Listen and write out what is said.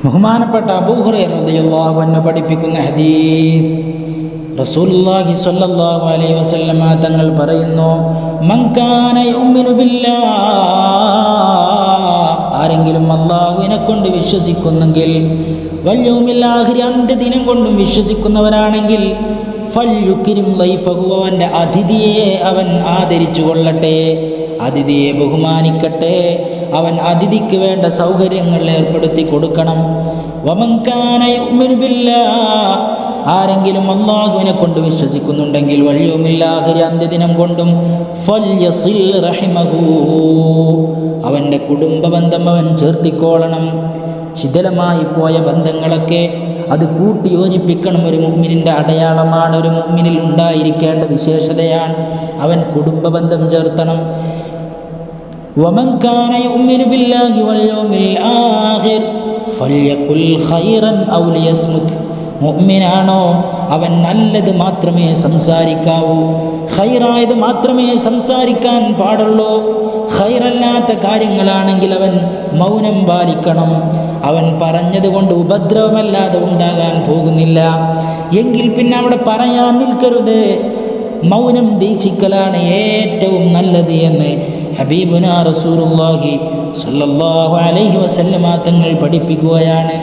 ബഹുമാനപ്പെട്ട അബൂ ഹുറൈറ റളിയല്ലാഹു അൻഹു പഠിപ്പിക്കുന്ന ഹദീസ്, റസൂലുള്ളാഹി സ്വല്ലല്ലാഹു അലൈഹി വസല്ലമ തങ്ങൾ പറയുന്നു, മൻ കാന യുമിനു ബില്ലാഹ്, ആരെങ്കിലും അല്ലാഹുവിനെ കൊണ്ട് വിശ്വസിക്കുന്നെങ്കിൽ, വൽ യൗമിൽ ആഖിർ, അന്ത്യദിനം കൊണ്ടും വിശ്വസിക്കുന്നവരാണെങ്കിൽ, ഫൽയുക്രിം ദൈഫഹു, അവൻ്റെ അതിഥിയെ അവൻ ആദരിച്ചു കൊള്ളട്ടെ, അതിഥിയെ ബഹുമാനിക്കട്ടെ, അവൻ അതിഥിക്ക് വേണ്ട സൗകര്യങ്ങൾ ഏർപ്പെടുത്തി കൊടുക്കണം. വമൻ കാന യുമിനു ബില്ലാഹ്, ആരെങ്കിലും അല്ലാഹുവിനെ കൊണ്ട് വിശ്വസിക്കുന്നുണ്ടെങ്കിൽ, വൽ യൗമിൽ ആഖിർ, അന്ത്യദിനം കൊണ്ടും, ഫൽയസിൽ റഹിമഹു, അവൻ്റെ കുടുംബ ബന്ധം അവൻ ചേർത്തിക്കോളണം. ശിഥിലമായി പോയ ബന്ധങ്ങളൊക്കെ അത് കൂട്ടിയോജിപ്പിക്കണം. ഒരു മുഅ്മിനിൻ്റെ അടയാളമാണ്, ഒരു മുഅ്മിനിൽ ഉണ്ടായിരിക്കേണ്ട വിശേഷതയാണ്. അവൻ കുടുംബ ബന്ധം ചേർത്തണം. വമൻ കാന യുമിനു ബില്ലാഹി വൽ യൗമിൽ ആഖിർ ഫൽയഖുൽ ഖൈറൻ ഔ ലിയസ്മുത്, മുഅ്മിനാണോ അവൻ നല്ലത് മാത്രമേ സംസാരിക്കാവൂ, ഖൈറായത് മാത്രമേ സംസാരിക്കാൻ പാടുള്ളൂ. ഖൈറല്ലാത്ത കാര്യങ്ങളാണെങ്കിൽ അവൻ മൗനം പാലിക്കണം. അവൻ പറഞ്ഞതുകൊണ്ട് ഉപദ്രവമല്ലാതെ ഉണ്ടാകാൻ പോകുന്നില്ല എങ്കിൽ പിന്നെ അവിടെ പറയാൻ നിൽക്കരുത്. മൗനം ദീക്ഷിക്കലാണ് ഏറ്റവും നല്ലത് എന്ന് ഹബീബുനാ റസൂലുള്ളാഹി സ്വല്ലല്ലാഹു അലൈഹി വസല്ലമ തങ്ങൾ പഠിപ്പിക്കുകയാണ്.